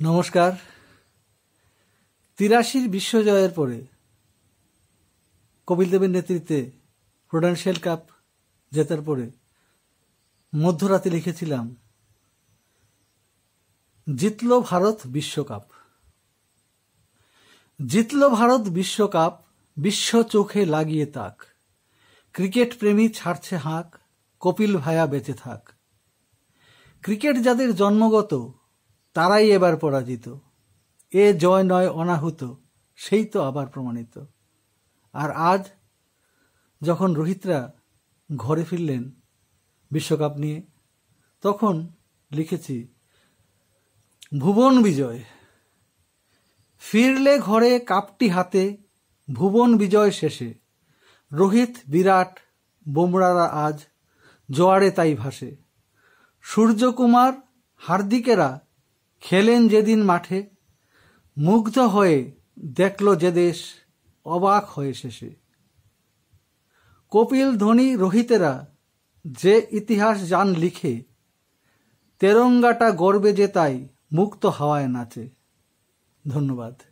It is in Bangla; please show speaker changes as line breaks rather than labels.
নমস্কার। ৮৩ বিশ্বজয়ের পরে কপিল দেবের নেতৃত্বে প্রুডেন্সিয়াল কাপ জেতার পরে মধ্যরাতে লিখেছিলাম, জিতল ভারত বিশ্বকাপ। জিতল ভারত বিশ্বকাপ, বিশ্ব চোখে লাগিয়ে তাক। ক্রিকেট প্রেমী ছাড়ছে হাঁক, কপিল ভায়া বেঁচে থাক। ক্রিকেট যাদের জন্মগত, তারাই এবার পরাজিত। এ জয় নয় অনাহুত, সেই তো আবার প্রমাণিত। আর আজ যখন রোহিতরা ঘরে ফিরলেন বিশ্বকাপ নিয়ে, তখন লিখেছি, ভুবন বিজয়। ফিরলে ঘরে কাপটি হাতে, ভুবন বিজয় শেষে। রোহিত, বিরাট, বুমরারা আজ জোয়ারে তাই ভাসে। সূর্যকুমার, হার্দিকেরা খেলেন যেদিন মাঠে, মুগ্ধ হয়ে দেখল যে দেশ, অবাক হয়ে শেষে। কপিল, ধোনি, রোহিতেরা যে ইতিহাস যান লিখে, তেরঙ্গাটা গর্বে যে তাই মুক্ত হাওয়ায় নাচে। ধন্যবাদ।